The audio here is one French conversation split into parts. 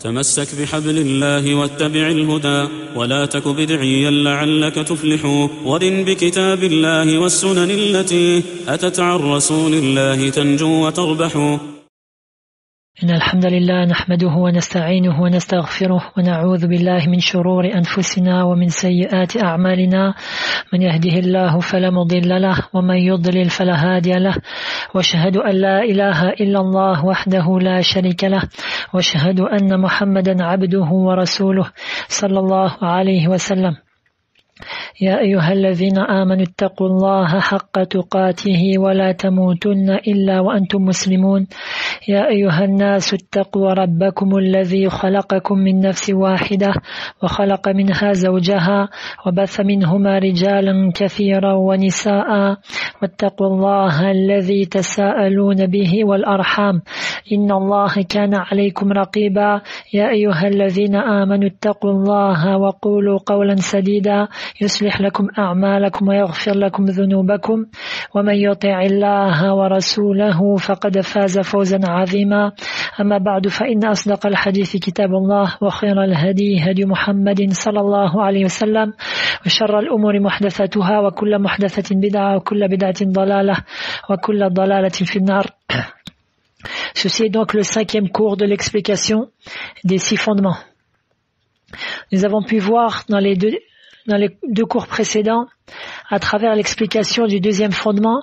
تمسك بحبل الله واتبع الهدى ولا تك بدعيا لعلك تفلح ورن بكتاب الله والسنن التي أتت عن رسول الله تنجو وتربح. إن الحمد لله نحمده ونستعينه ونستغفره ونعوذ بالله من شرور أنفسنا ومن سيئات أعمالنا من يهده الله فلا مضل له ومن يضلل فلا هادي له واشهد أن لا إله إلا الله وحده لا شريك له واشهد أن محمدا عبده ورسوله صلى الله عليه وسلم. يا أيها الذين آمنوا اتقوا الله حق تقاته ولا تموتن إلا وأنتم مسلمون. يا أيها الناس اتقوا ربكم الذي خلقكم من نفس واحدة وخلق منها زوجها وبث منهما رجالا كثيرا ونساء واتقوا الله الذي تساءلون به والأرحام إن الله كان عليكم رقيبا. يا أيها الذين آمنوا اتقوا الله وقولوا قولا سديدا يصلح لكم أعمالكم ويغفر لكم ذنوبكم ومن يطع الله ورسوله فقد فاز فوزا عظيما. أما بعد فإن أصدق الحديث كتاب الله وخير الهدي هدي محمد صلى الله عليه وسلم وشر الأمور محدثاتها وكل محدثة بدعة وكل بدعة ضلالة وكل ضلالة في النار. Ceci est donc le 5e cours de l'explication des 6 fondements. Nous avons pu voir dans les deux cours précédents, à travers l'explication du 2e fondement,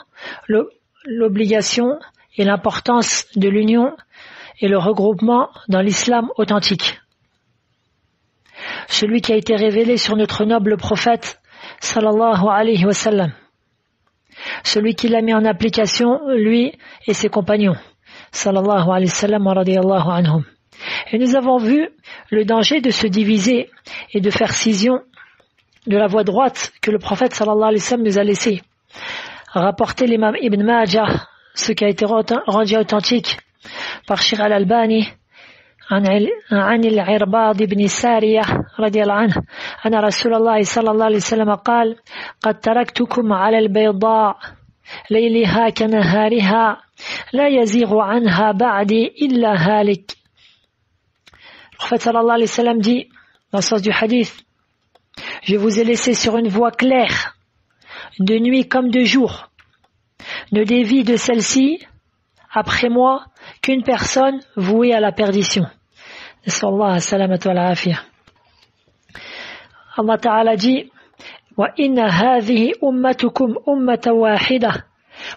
l'obligation et l'importance de l'union et le regroupement dans l'islam authentique. Celui qui a été révélé sur notre noble prophète, sallallahu alayhi wa sallam. Celui qui l'a mis en application, lui et ses compagnons, sallallahu alayhi wa sallam wa radiyallahu anhum. Et nous avons vu le danger de se diviser et de faire scission de la voie droite que le prophète sallallahu alayhi wa sallam nous a laissé. Rapporté l'imam Ibn Majah, ce qui a été rendu authentique par Sheikh al-Albani, عن العرباض بن سارية رضي الله عنه أن رسول الله صلى الله عليه وسلم قال قد تركتكم على البيضاء ليلها كنهارها لا يزيغ عنها بعدي إلا هالك. Le prophète sallallahu alayhi wa sallam dit, dans le sens du hadith, je vous ai laissé sur une voie claire, de nuit comme de jour. Ne dévie de celle-ci, après moi, qu'une personne vouée à la perdition. Sallallahu salamatu wa al-afiyah. Allah Ta'ala dit, wa inna hadhihi ummatukum ummatan wahida,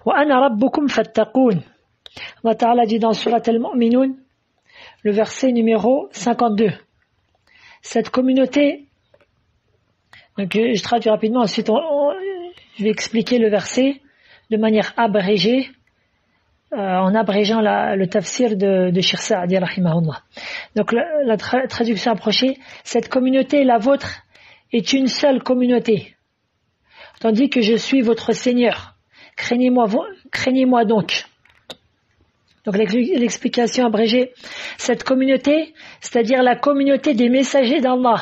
wa ana rabbukum fattaqun. Allah Ta'ala dit dans Surat al-Mu'minun, le verset numéro 52. Cette communauté, donc je traduis rapidement, ensuite je vais expliquer le verset de manière abrégée, en abrégeant le tafsir de Cheikh Saadi rahimahullah. Donc la traduction approchée, cette communauté, la vôtre, est une seule communauté, tandis que je suis votre Seigneur. Craignez-moi donc. Donc l'explication abrégée, cette communauté, c'est-à-dire la communauté des messagers d'Allah,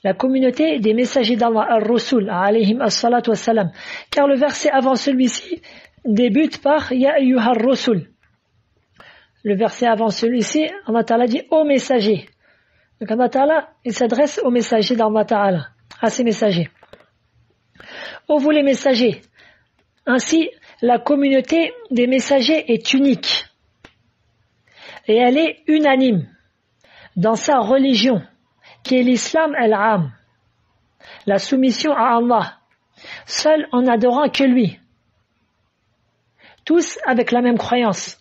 la communauté des messagers d'Allah, al-Rusul, alayhim as-salatu was-salam. Car le verset avant celui-ci débute par Ya ayyuhar rusul. Le verset avant celui-ci, Allah Ta'ala dit ô messagers. Donc Allah Ta'ala, il s'adresse aux messagers d'Allah Ta'ala, à ses messagers. Ô vous les messagers. Ainsi, la communauté des messagers est unique. Et elle est unanime dans sa religion, qui est l'islam al-am, la soumission à Allah, seul en adorant que lui, tous avec la même croyance.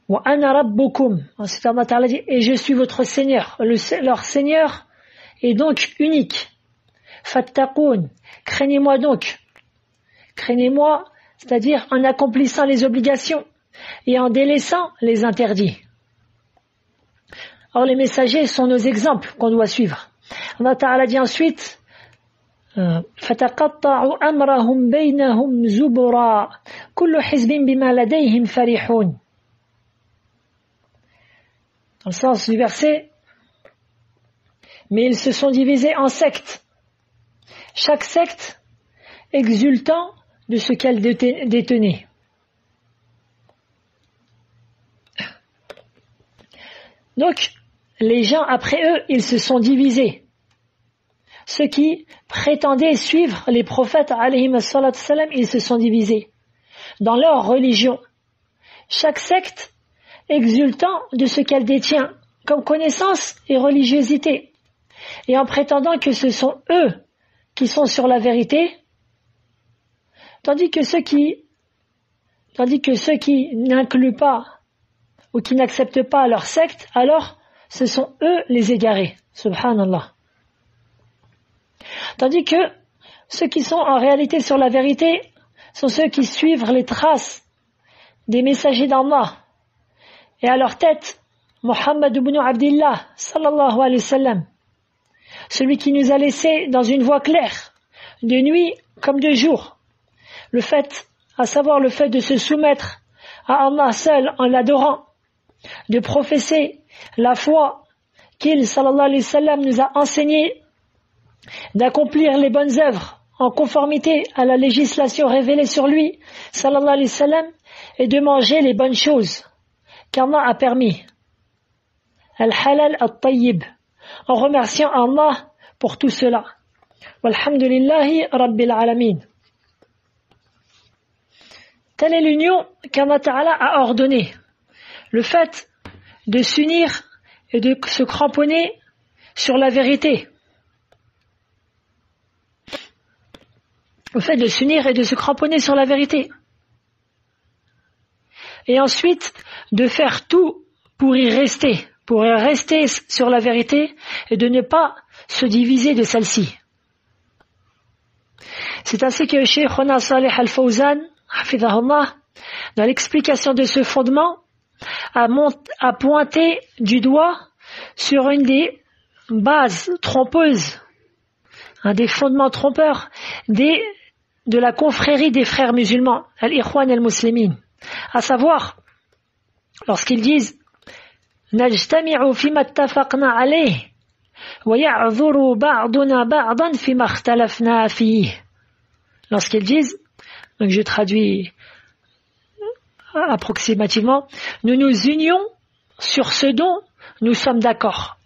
Wa ana rabbukum, ensuite Allah Ta'ala dit, et je suis votre Seigneur. Leur Seigneur est donc unique. Fattaqun, craignez-moi donc. Craignez-moi, c'est-à-dire en accomplissant les obligations et en délaissant les interdits. Or les messagers sont nos exemples qu'on doit suivre. Allah Ta'ala dit ensuite, فَتَقَطَّعُوا أَمْرَهُمْ بَيْنَهُمْ زُبُرًا كُلُّ حِزْبٍ بِمَا لَدَيْهِمْ فَرِحُونَ. Dans le sens du verset, mais ils se sont divisés en sectes, chaque secte exultant de ce qu'elle détenait. Donc, les gens après eux, ils se sont divisés. Ceux qui prétendaient suivre les prophètes, alayhim as-salatu wassalam, ils se sont divisés dans leur religion. Chaque secte exultant de ce qu'elle détient comme connaissance et religiosité, et en prétendant que ce sont eux qui sont sur la vérité, tandis que ceux qui n'incluent pas ou qui n'acceptent pas leur secte, alors ce sont eux les égarés. Subhanallah. Tandis que ceux qui sont en réalité sur la vérité sont ceux qui suivent les traces des messagers d'Allah. Et à leur tête, Muhammad ibn Abdillah, sallallahu alayhi wa sallam, celui qui nous a laissés dans une voie claire, de nuit comme de jour. Le fait de se soumettre à Allah seul en l'adorant, de professer la foi qu'il, sallallahu alayhi wa sallam, nous a enseigné, d'accomplir les bonnes œuvres en conformité à la législation révélée sur lui, sallallahu alayhi wa sallam, et de manger les bonnes choses qu'Allah a permis. Al-halal al-tayyib, en remerciant Allah pour tout cela. Walhamdulillahi rabbil alamin. Telle est l'union qu'Allah Ta'ala a ordonnée. Le fait de s'unir et de se cramponner sur la vérité. Le fait de s'unir et de se cramponner sur la vérité. Et ensuite, de faire tout pour y rester sur la vérité et de ne pas se diviser de celle-ci. C'est ainsi que Shaykhuna Salih Al-Fawzan, hafidhahullah, dans l'explication de ce fondement, a pointé du doigt sur une des bases trompeuses, un des fondements trompeurs de la confrérie des frères musulmans, al-Ikhwan al-Muslimin, à savoir, lorsqu'ils disent نجتمع فيما اتفقنا عليه ويعذر بعضنا بعضا فيما اختلفنا فيه. Lorsqu'ils disent, donc je traduis approximativement, nous nous unions sur ce dont nous sommes d'accord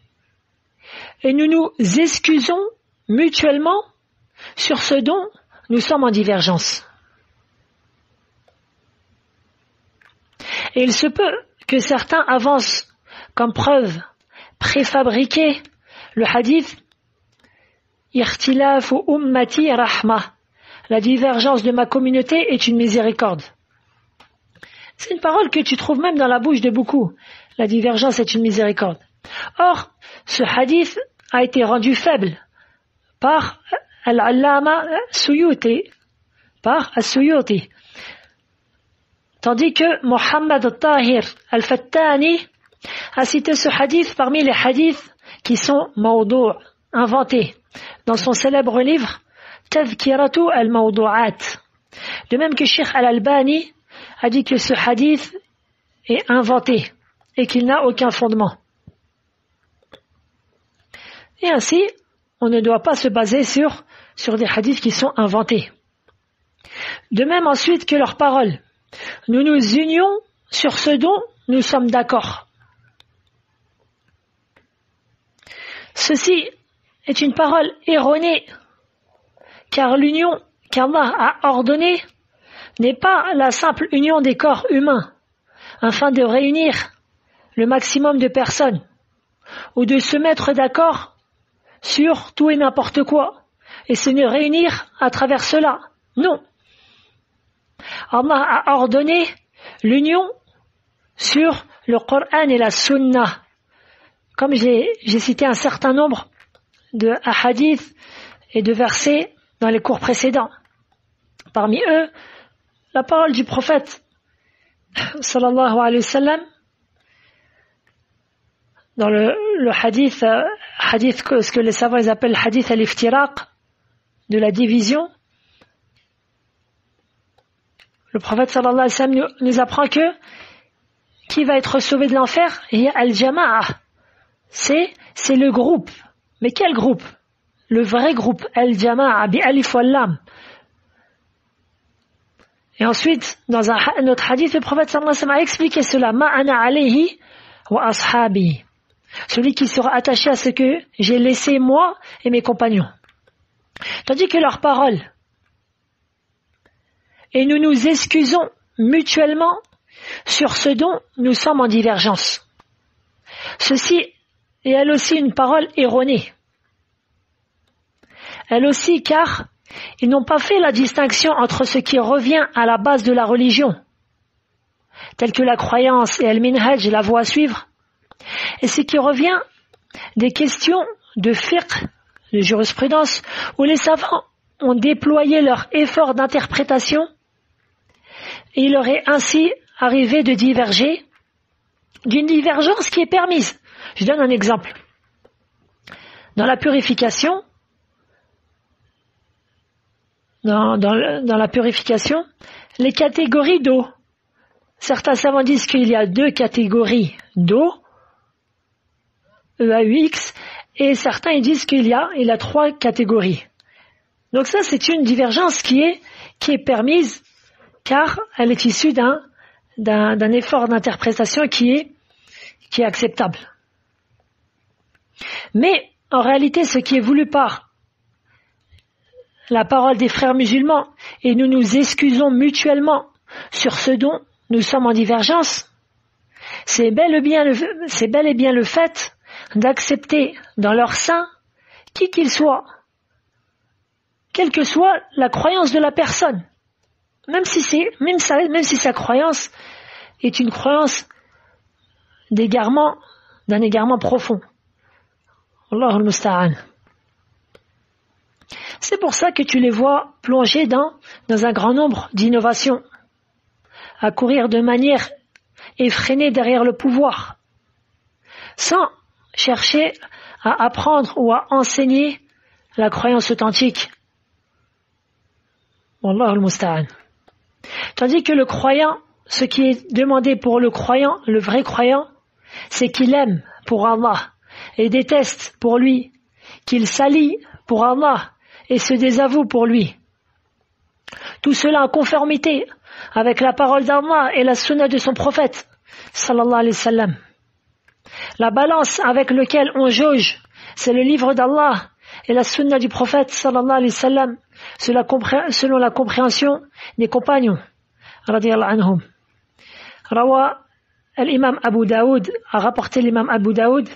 et nous nous excusons mutuellement sur ce dont nous sommes en divergence. Et il se peut que certains avancent comme preuve préfabriquée le hadith Ikhtilafu ummati rahma, la divergence de ma communauté est une miséricorde. C'est une parole que tu trouves même dans la bouche de beaucoup. La divergence est une miséricorde. Or, ce hadith a été rendu faible par Al-Allama Suyuti, tandis que Muhammad al-Tahir al-Fattani a cité ce hadith parmi les hadiths qui sont mawdou', inventés, dans son célèbre livre Tadhkiratu al-Mawdu'at. De même que Sheikh Al-Albani a dit que ce hadith est inventé et qu'il n'a aucun fondement. Et ainsi, on ne doit pas se baser sur des hadiths qui sont inventés. De même ensuite que leurs paroles. Nous nous unions sur ce dont nous sommes d'accord. Ceci est une parole erronée, car l'union qu'Allah a ordonnée n'est pas la simple union des corps humains, afin de réunir le maximum de personnes, ou de se mettre d'accord sur tout et n'importe quoi, et se réunir à travers cela. Non. Allah a ordonné l'union sur le Coran et la Sunna. Comme j'ai cité un certain nombre de hadiths et de versets dans les cours précédents. Parmi eux, la parole du prophète sallallahu alayhi wa sallam dans le hadith ce que les savants ils appellent hadith al-iftiraq, de la division. Le prophète sallallahu alayhi wa sallam nous apprend que qui va être sauvé de l'enfer? Et al-jama'a, c'est le groupe. Mais quel groupe? Le vrai groupe, al-jama'a bi alif wal lam. Et ensuite, dans un autre hadith, le prophète sallallahu alayhi wa sallam a expliqué cela, ma'ana alayhi wa ashabi. celui qui sera attaché à ce que j'ai laissé moi et mes compagnons. Tandis que leurs paroles, et nous nous excusons mutuellement sur ce dont nous sommes en divergence. Ceci est elle aussi une parole erronée. Elle aussi car ils n'ont pas fait la distinction entre ce qui revient à la base de la religion, tel que la croyance et al-minhaj, la voie à suivre, et ce qui revient des questions de fiqh, de jurisprudence, où les savants ont déployé leur effort d'interprétation et il leur est ainsi arrivé de diverger d'une divergence qui est permise. Je donne un exemple. Dans la purification, dans la purification, les catégories d'eau. Certains savants disent qu'il y a 2 catégories d'eau, EAUX, et certains ils disent qu'il y a 3 catégories. Donc ça, c'est une divergence qui est permise, car elle est issue d'un effort d'interprétation qui est acceptable. Mais en réalité, ce qui est voulu par la parole des frères musulmans, et nous nous excusons mutuellement sur ce dont nous sommes en divergence, c'est bel et bien le fait d'accepter dans leur sein qui qu'il soit, quelle que soit la croyance de la personne, même si sa croyance est une croyance d'un égarement profond. Allahu al-musta'an. C'est pour ça que tu les vois plonger dans un grand nombre d'innovations, à courir de manière effrénée derrière le pouvoir, sans chercher à apprendre ou à enseigner la croyance authentique. Wallahu al-musta'an. Tandis que le croyant, ce qui est demandé pour le croyant, le vrai croyant, c'est qu'il aime pour Allah et déteste pour lui, qu'il s'allie pour Allah et se désavoue pour lui. Tout cela en conformité avec la parole d'Allah et la sunna de son prophète, sallallahu alayhi wa sallam. La balance avec laquelle on jauge, c'est le livre d'Allah et la sunna du prophète, sallallahu alayhi wa sallam, selon la compréhension des compagnons, radiyallahu anhum. Rawa l'imam Abu Daoud, a rapporté l'imam Abu Daoud,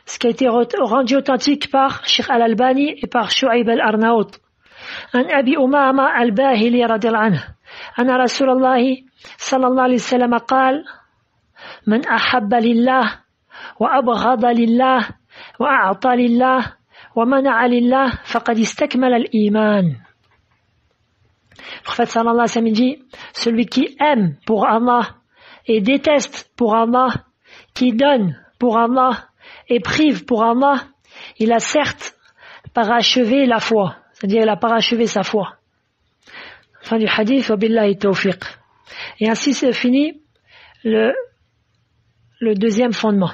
ce qui a été rendu authentique par Sheikh Al-Albani et par Shu'aib Al-Arnaout. An Abi Umama Al-Bahili radiyallahu anhu, anna Rasulullah sallallahu alayhi wa sallam قال من أحب لله وأبغض لله وأعطى لله ومنع لله فقد استكمل الإيمان. Le prophète sallallahu alayhi wa sallam dit, celui qui aime pour Allah et déteste pour Allah, qui donne pour Allah et prive pour Allah, il a certes parachevé la foi, c'est-à-dire il a parachevé sa foi. Fin du hadith, wa billahi tawfiq. Et ainsi se finit le deuxième fondement.